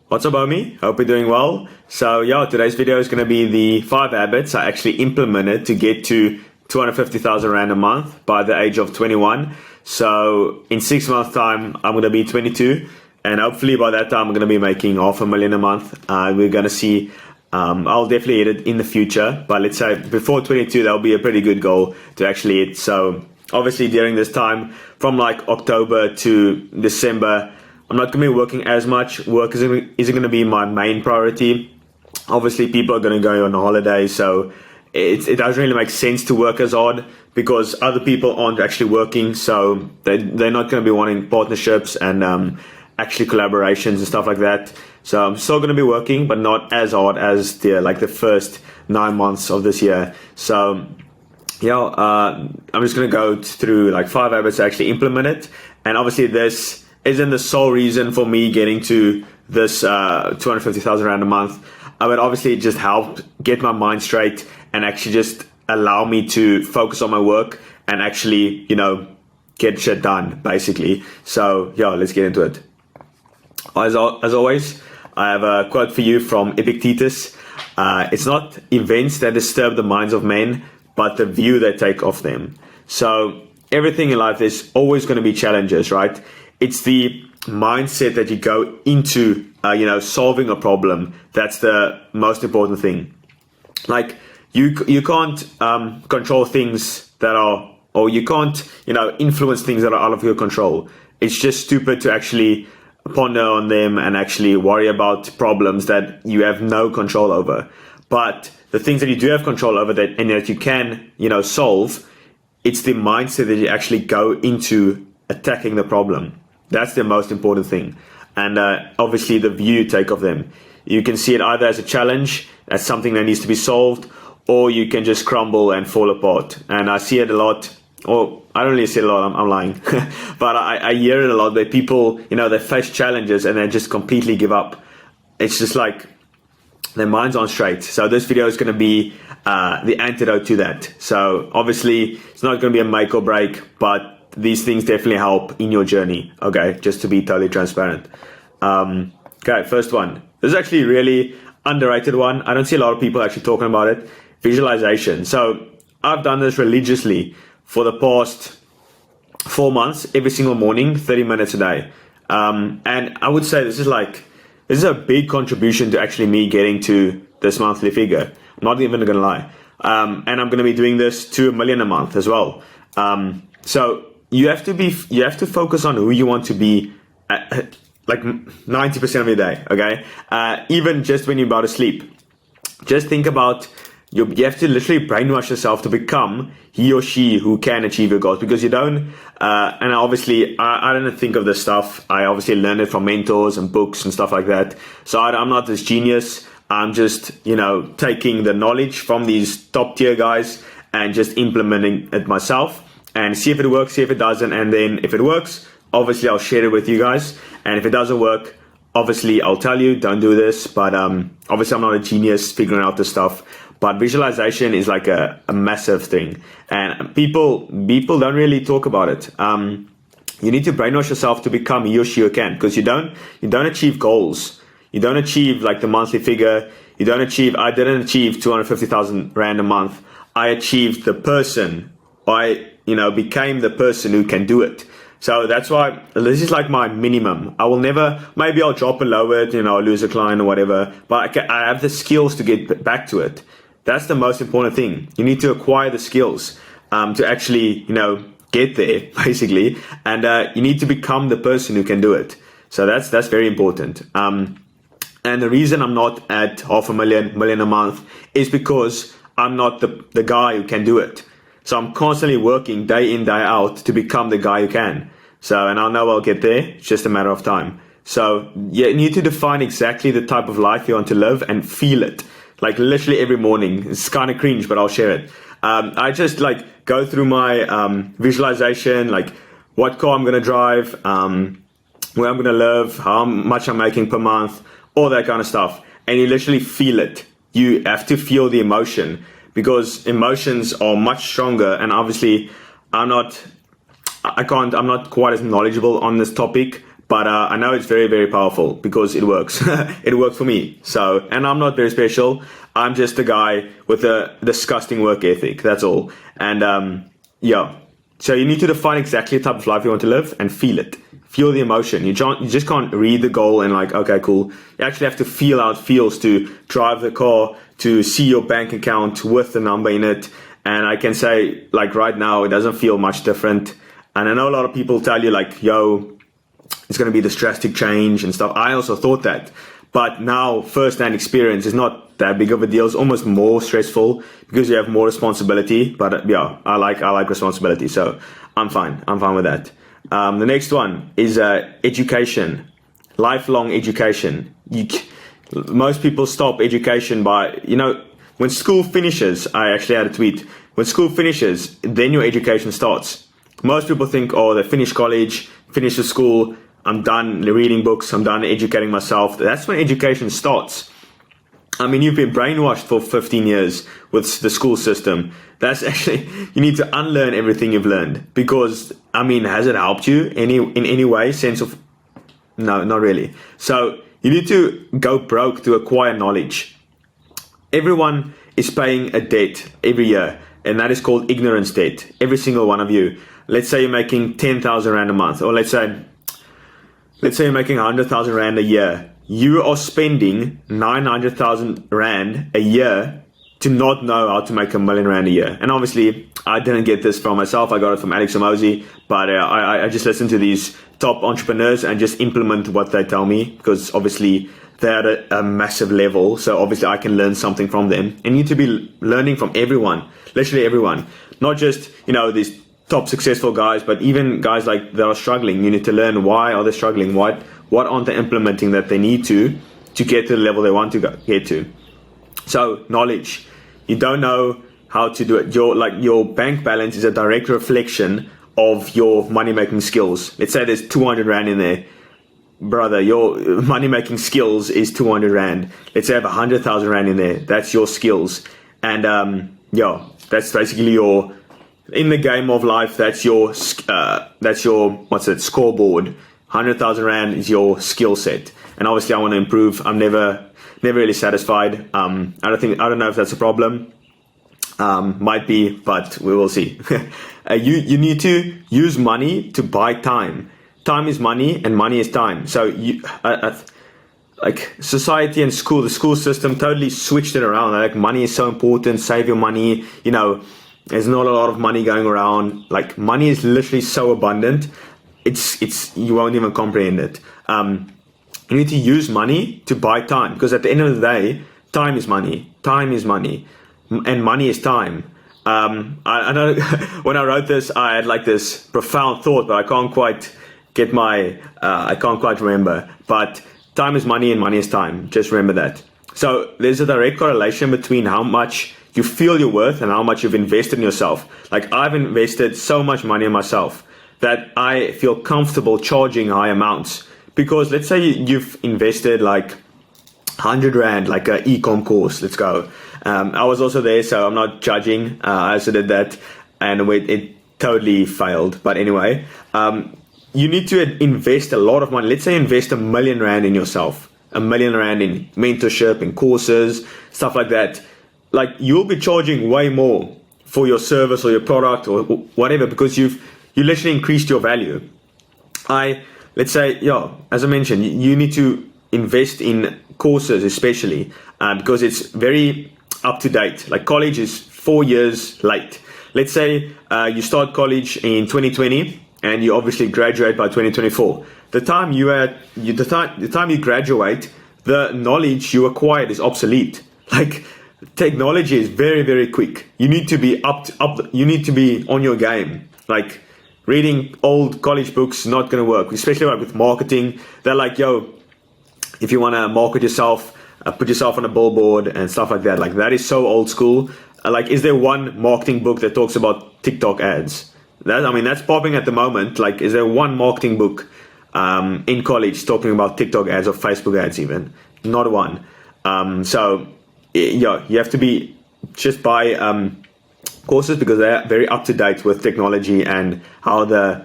What's up, homie? Hope you're doing well. So yeah, today's video is going to be the 5 habits I actually implemented to get to 250,000 Rand a month by the age of 21. So in 6 months time, I'm going to be 22. And hopefully by that time, I'm going to be making $500,000 a month. We're going to see, I'll definitely hit it in the future. But let's say before 22, that'll be a pretty good goal to actually hit. So obviously during this time, from like October to December, I'm not going to be working as much. Work isn't going to be my main priority. Obviously, people are going to go on holiday, so it doesn't really make sense to work as hard because other people aren't actually working, so they're not going to be wanting partnerships and actually collaborations and stuff like that. So I'm still going to be working, but not as hard as the first 9 months of this year. So yeah, I'm just going to go through like 5 habits to actually implement it, and obviously this isn't the sole reason for me getting to this 250,000 Rand a month. I would obviously just help get my mind straight and actually just allow me to focus on my work and actually, get shit done, basically. So yeah, let's get into it. As always, I have a quote for you from Epictetus. It's not events that disturb the minds of men, but the view they take of them. So everything in life, there's always going to be challenges, right? It's the mindset that you go into, solving a problem. That's the most important thing. Like you can't control things that are, or you can't, influence things that are out of your control. It's just stupid to actually ponder on them and actually worry about problems that you have no control over. But the things that you do have control over that you can, solve, it's the mindset that you actually go into attacking the problem. That's the most important thing. And obviously the view you take of them. You can see it either as a challenge, as something that needs to be solved, or you can just crumble and fall apart. And I see it a lot, or I don't really see it a lot, I'm lying. But I hear it a lot where people, they face challenges and they just completely give up. It's just like their minds aren't straight. So this video is going to be the antidote to that. So obviously it's not going to be a make or break, but these things definitely help in your journey, okay? Just to be totally transparent. Okay, first one. This is actually a really underrated one. I don't see a lot of people actually talking about it. Visualization. So I've done this religiously for the past 4 months, every single morning, 30 minutes a day. And I would say this is a big contribution to actually me getting to this monthly figure. I'm not even gonna lie. And I'm gonna be doing this to $1 million a month as well. So you have to focus on who you want to be at, like 90% of your day, okay? Even just when you're about to sleep. Just think about, you have to literally brainwash yourself to become he or she who can achieve your goals, because you don't, and obviously I don't think of this stuff. I obviously learned it from mentors and books and stuff like that. So I'm not this genius. I'm just, taking the knowledge from these top tier guys and just implementing it myself. And see if it works, see if it doesn't, and then if it works, obviously I'll share it with you guys. And if it doesn't work, obviously I'll tell you, don't do this. But obviously I'm not a genius figuring out this stuff. But visualization is like a massive thing, and people don't really talk about it. You need to brainwash yourself to become he or she you can, because you don't achieve goals. You don't achieve like the monthly figure. I didn't achieve 250,000 Rand a month. I achieved the person. I became the person who can do it. So that's why this is like my minimum. I will never, maybe I'll drop below it, I'll lose a client or whatever, but I have the skills to get back to it. That's the most important thing. You need to acquire the skills to actually, get there, basically. And you need to become the person who can do it. So that's very important. And the reason I'm not at $500,000 a month is because I'm not the guy who can do it. So I'm constantly working day in, day out to become the guy who can. So, and I know I'll get there. It's just a matter of time. So you need to define exactly the type of life you want to live and feel it. Like literally every morning. It's kind of cringe, but I'll share it. I just go through my visualization, like what car I'm going to drive, where I'm going to live, how much I'm making per month, all that kind of stuff. And you literally feel it. You have to feel the emotion, because emotions are much stronger. And obviously I'm not quite as knowledgeable on this topic, But I know it's very, very powerful because it works. It worked for me. So, and I'm not very special. I'm just a guy with a disgusting work ethic. That's all. And yeah. So you need to define exactly the type of life you want to live and feel it. Feel the emotion. You just can't read the goal and like, okay, cool. You actually have to feel how it feels to drive the car, to see your bank account with the number in it. And I can say, like right now, it doesn't feel much different. And I know a lot of people tell you like, yo, it's going to be this drastic change and stuff. I also thought that. But now first-hand experience is not that big of a deal. It's almost more stressful because you have more responsibility. But yeah, I like responsibility. So I'm fine. I'm fine with that. The next one is education, lifelong education. Most people stop education by, when school finishes. I actually had a tweet. When school finishes, then your education starts. Most people think, oh, they finish college, finish the school, I'm done reading books, I'm done educating myself. That's when education starts. I mean, you've been brainwashed for 15 years with the school system. That's actually, you need to unlearn everything you've learned because, I mean, has it helped you in any way? Sense of, no, not really. So you need to go broke to acquire knowledge. Everyone is paying a debt every year, and that is called ignorance debt. Every single one of you. Let's say you're making 10,000 Rand a month, or let's say you're making 100,000 Rand a year. You are spending 900,000 Rand a year to not know how to make $1 million a year. And obviously, I didn't get this from myself. I got it from Alex Omozi, but I just listen to these top entrepreneurs and just implement what they tell me because obviously they're at a massive level. So obviously I can learn something from them. And you need to be learning from everyone, literally everyone, not just, these top successful guys, but even guys like that are struggling. You need to learn why are they struggling, what aren't they implementing that they need to get to the level they want to get to. So knowledge, you don't know how to do it. Your bank balance is a direct reflection of your money making skills. Let's say there's 200 Rand in there, brother. Your money making skills is 200 Rand. Let's say I have 100,000 Rand in there. That's your skills, and that's basically your. In the game of life, that's your scoreboard. 100,000 Rand is your skill set, and obviously I want to improve. I'm never really satisfied. I don't know if that's a problem. Might be, but we will see. You need to use money to buy time. Time is money, and money is time. So like society and school, the school system totally switched it around. Like money is so important. Save your money. There's not a lot of money going around. Like money is literally so abundant. It's you won't even comprehend it. You need to use money to buy time because at the end of the day, time is money. Time is money, and money is time. I know when I wrote this, I had like this profound thought, but I can't quite remember. But time is money and money is time. Just remember that. So there's a direct correlation between how much you feel you're worth and how much you've invested in yourself. Like I've invested so much money in myself that I feel comfortable charging high amounts. Because let's say you've invested like 100 Rand, like an e-com course, let's go. I was also there, so I'm not judging. I also did that and it totally failed. But anyway, you need to invest a lot of money. Let's say invest $1 million in yourself, $1 million in mentorship, in courses, stuff like that. Like you'll be charging way more for your service or your product or whatever because you literally increased your value. Let's say, as I mentioned, you need to invest in courses, especially because it's very up to date. Like college is 4 years late. Let's say you start college in 2020 and you obviously graduate by 2024. The time you graduate, the knowledge you acquired is obsolete. Like technology is very, very quick. You need to be you need to be on your game. Like reading old college books is not going to work, especially like with marketing. They're like, if you want to market yourself, put yourself on a billboard and stuff like that. Like that is so old school. Like, is there one marketing book that talks about TikTok ads? That's popping at the moment. Like, is there one marketing book in college talking about TikTok ads or Facebook ads even? Not one. So you have to be just buy courses because they're very up to date with technology and how the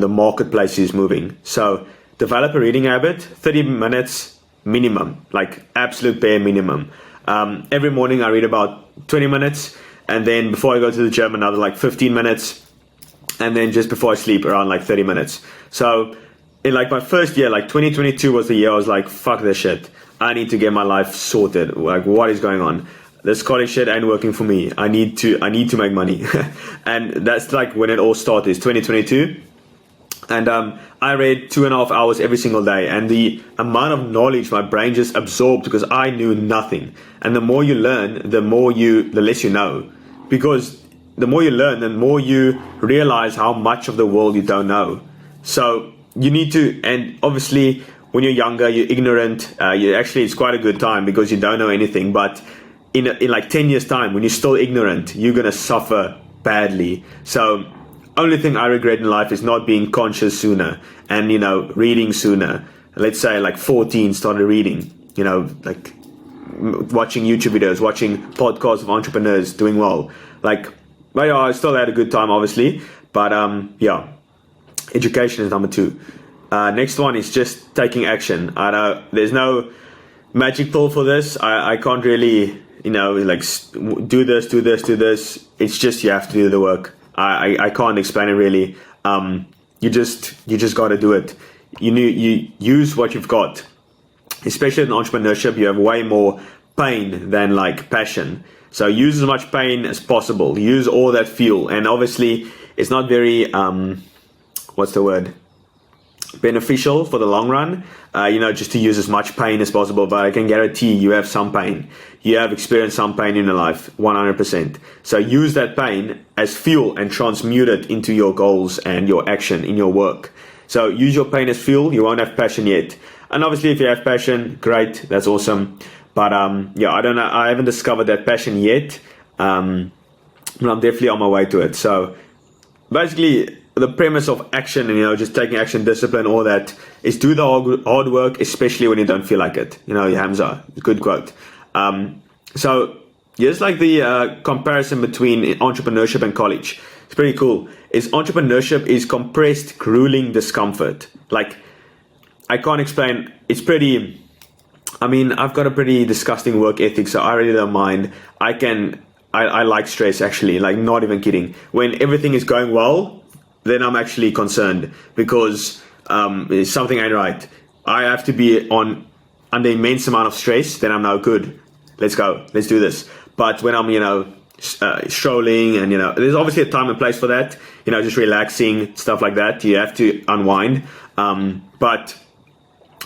marketplace is moving. So develop a reading habit, 30 minutes minimum, like absolute bare minimum. Every morning I read about 20 minutes, and then before I go to the gym, another like 15 minutes, and then just before I sleep, around like 30 minutes. So in like my first year, like 2022 was the year I was like, fuck this shit. I need to get my life sorted. Like, what is going on? This college shit ain't working for me. I need to make money. And that's like when it all started, 2022. And I read 2.5 hours every single day, and the amount of knowledge my brain just absorbed, because I knew nothing. And the more you learn, the less you know, because the more you learn, the more you realize how much of the world you don't know. So you need to, and obviously when you're younger, you're ignorant. It's quite a good time because you don't know anything. But in like 10 years time, when you're still ignorant, you're gonna suffer badly. So only thing I regret in life is not being conscious sooner, and reading sooner. Let's say like 14 started reading, like watching YouTube videos, watching podcasts of entrepreneurs doing well. Like, but yeah, I still had a good time, obviously. But yeah, education is number 2. Next one is just taking action. I know there's no magic pill for this. I can't really, like do this. It's just you have to do the work. I can't explain it really. You just got to do it. You use what you've got. Especially in entrepreneurship, you have way more pain than like passion. So use as much pain as possible. Use all that fuel. And obviously, it's not very beneficial for the long run, just to use as much pain as possible. But I can guarantee you have some pain. You have experienced some pain in your life, 100%. So use that pain as fuel and transmute it into your goals and your action in your work. So use your pain as fuel. You won't have passion yet. And obviously, if you have passion, great, that's awesome. But yeah, I don't know. I haven't discovered that passion yet. But I'm definitely on my way to it. So basically, the premise of action and just taking action, discipline, all that, is do the hard work, especially when you don't feel like it. Hamza, good quote. So here's like the comparison between entrepreneurship and college. It's pretty cool. Entrepreneurship is compressed, grueling discomfort. Like, I can't explain. It's pretty. I've got a pretty disgusting work ethic, so I really don't mind. I like stress, actually. Like, not even kidding. When everything is going well, then I'm actually concerned because something ain't right. I have to be under immense amount of stress. Then I'm now good. Let's go. Let's do this. But when I'm strolling and there's obviously a time and place for that. Just relaxing, stuff like that. You have to unwind. But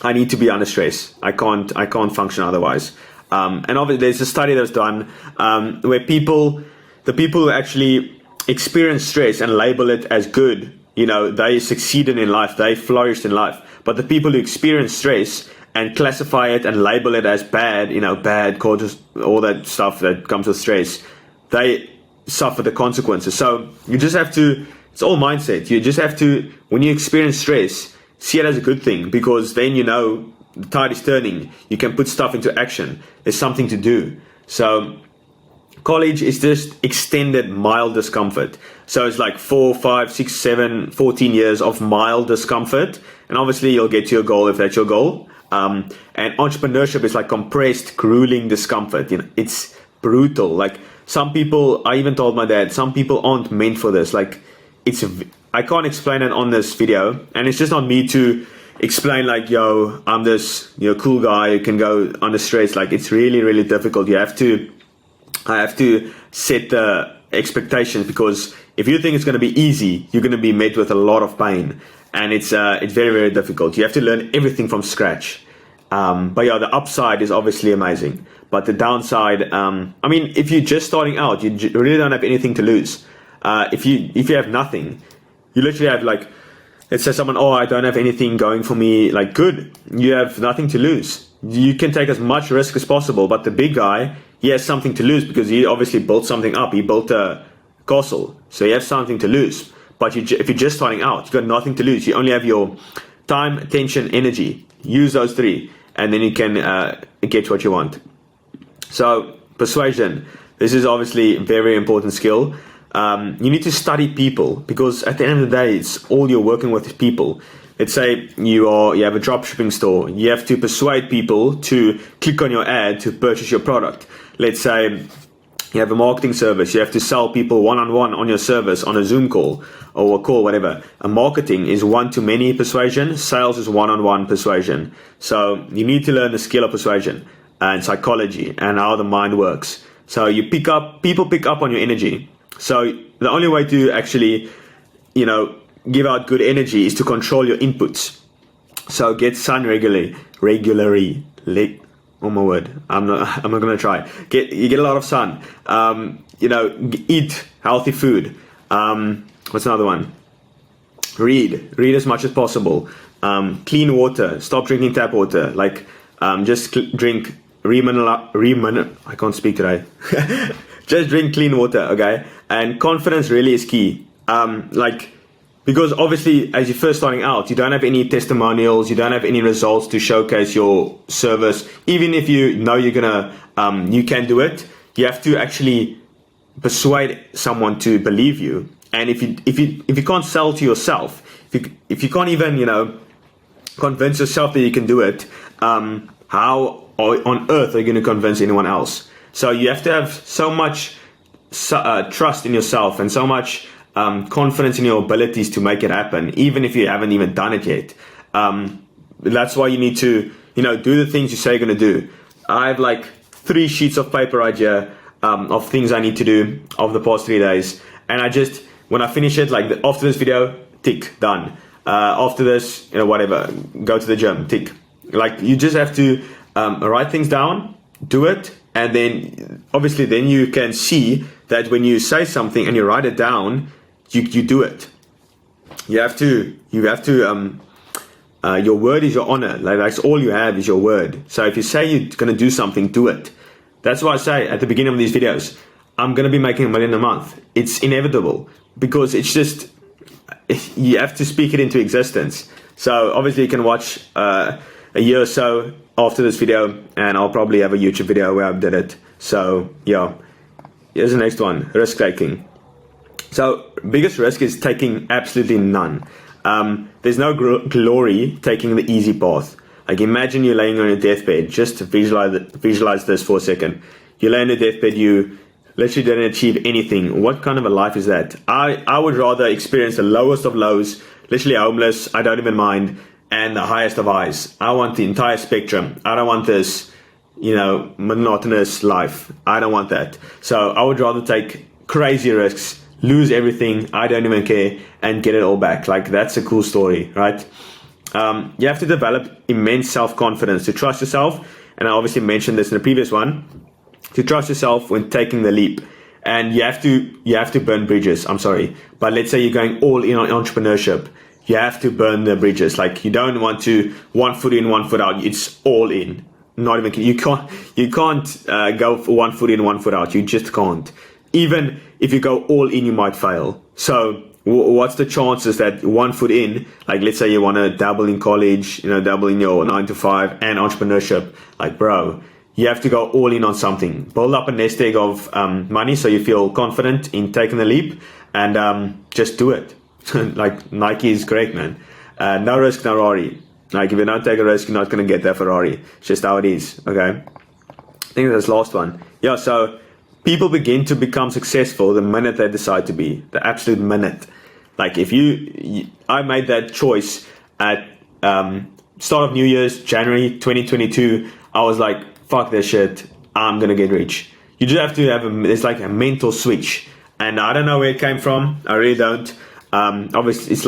I need to be under stress. I can't function otherwise. And obviously, there's a study that's done where the people who actually experience stress and label it as good, they succeeded in life, they flourished in life. But the people who experience stress and classify it and label it as bad, bad, causes all that stuff that comes with stress, they suffer the consequences. So you just have to, it's all mindset. You just have to, when you experience stress, see it as a good thing, because then the tide is turning. You can put stuff into action. There's something to do. So college is just extended mild discomfort. So it's like 4, 5, 6, 7, 14 years of mild discomfort. And obviously you'll get to your goal if that's your goal. And entrepreneurship is like compressed, grueling discomfort. It's brutal. Like, some people, I even told my dad, some people aren't meant for this. Like, I can't explain it on this video. And it's just not me to explain like, yo, I'm this cool guy who can go under stress. Like, it's really, really difficult. I have to set the expectations, because if you think it's going to be easy, you're going to be met with a lot of pain, and it's very, very difficult. You have to learn everything from scratch. But yeah, the upside is obviously amazing, but the downside, if you're just starting out, you really don't have anything to lose. If you have nothing, you literally have, like, let's say someone, I don't have anything going for me. Like, good, you have nothing to lose. You can take as much risk as possible. But the big guy, he has something to lose, because he obviously built something up. He built a castle, so you have something to lose. But if you're just starting out, you've got nothing to lose. You only have your time, attention, energy. Use those 3, and then you can get what you want. So persuasion, this is obviously a very important skill. You need to study people, because at the end of the day, it's all you're working with is people. let's say you have a drop shipping store. You have to persuade people to click on your ad to purchase your product. Let's say you have a marketing service. You have to sell people one-on-one on your service on a Zoom call or a call, whatever. A marketing is one-to-many persuasion. Sales is one-on-one persuasion. So you need to learn the skill of persuasion and psychology and how the mind works. So people pick up on your energy. So the only way to actually, give out good energy is to control your inputs. So get sun regularly. Oh my word, I'm not gonna try. You get a lot of sun. Eat healthy food. What's another one? Read as much as possible. Clean water. Stop drinking tap water. Drink I can't speak today. Just drink clean water, okay? And confidence really is key. Because obviously, as you're first starting out, you don't have any testimonials, you don't have any results to showcase your service. Even if you know you can do it, you have to actually persuade someone to believe you. And if you can't sell to yourself, if you can't even convince yourself that you can do it, how on earth are you going to convince anyone else? So you have to have so much trust in yourself and so much confidence in your abilities to make it happen, even if you haven't even done it yet. That's why you need to, do the things you say you're going to do. I have 3 sheets of paper right here of things I need to do over the past 3 days. And when I finish it, after this video, tick, done. After this, whatever, go to the gym, tick. You just have to write things down, do it, and then obviously then you can see that when you say something and you write it down, you do it. You have to your word is your honor. That's all you have is your word. So if you say you're going to do something, do it. That's why I say at the beginning of these videos, I'm going to be making $1 million a month. It's inevitable because it's just, you have to speak it into existence. So obviously you can watch a year or so after this video, and I'll probably have a YouTube video where I did it. So yeah, here's the next one, risk taking. So biggest risk is taking absolutely none. There's no glory taking the easy path. Imagine you're laying on your deathbed. Just visualize this for a second. You lay on your deathbed, you literally didn't achieve anything. What kind of a life is that? I would rather experience the lowest of lows, literally homeless, I don't even mind, and the highest of highs. I want the entire spectrum. I don't want this, monotonous life. I don't want that. So I would rather take crazy risks, lose everything, I don't even care, and get it all back. That's a cool story, right? You have to develop immense self-confidence to trust yourself. And I obviously mentioned this in the previous one, to trust yourself when taking the leap. And you have to burn bridges. I'm sorry, but let's say you're going all in on entrepreneurship. You have to burn the bridges. You don't want to 1 foot in, 1 foot out. It's all in. Not even, you can't go for 1 foot in, 1 foot out. You just can't. Even if you go all in, you might fail. So what's the chances that 1 foot in, let's say you want to dabble in college, dabble in your 9 to 5 and entrepreneurship, bro, you have to go all in on something. Build up a nest egg of money so you feel confident in taking the leap, and just do it. Nike is great, man. No risk, no Ferrari. If you don't take a risk, you're not going to get that Ferrari. It's just how it is, okay? I think that's the last one. Yeah, so people begin to become successful the minute they decide to be. The absolute minute. I made that choice at start of New Year's, January 2022. I was like, fuck this shit. I'm going to get rich. You just have to have it's a mental switch. And I don't know where it came from. I really don't. Obviously, it's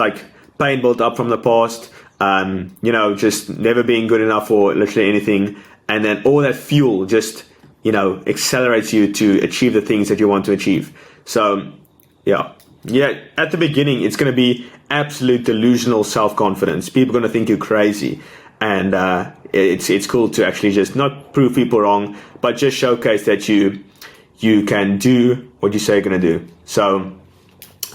pain built up from the past. Just never being good enough for literally anything. And then all that fuel just, accelerates you to achieve the things that you want to achieve. So, yeah, at the beginning, it's going to be absolute delusional self-confidence. People are going to think you're crazy. And it's cool to actually just not prove people wrong, but just showcase that you can do what you say you're going to do. So,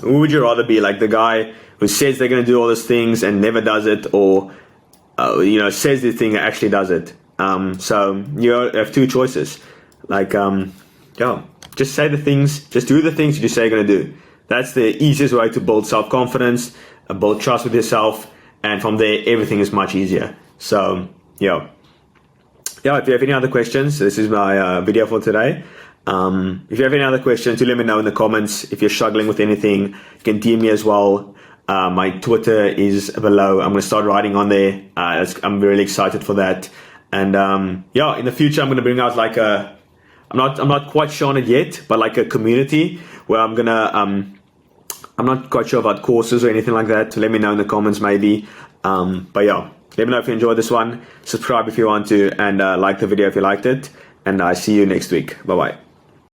who would you rather be? The guy who says they're going to do all these things and never does it, or says this thing and actually does it? So you have 2 choices. Just say the things, just do the things you say you're going to do. That's the easiest way to build self-confidence, build trust with yourself, and from there everything is much easier. So yeah, if you have any other questions, this is my video for today. If you have any other questions, do let me know in the comments. If you're struggling with anything, you can DM me as well. My Twitter is below. I'm going to start writing on there. I'm really excited for that. And yeah, in the future, I'm going to bring out like I'm not quite sure on it yet, but like a community where I'm not quite sure about courses or anything like that. So let me know in the comments maybe. But yeah, let me know if you enjoyed this one. Subscribe if you want to, and like the video if you liked it. And I see you next week. Bye bye.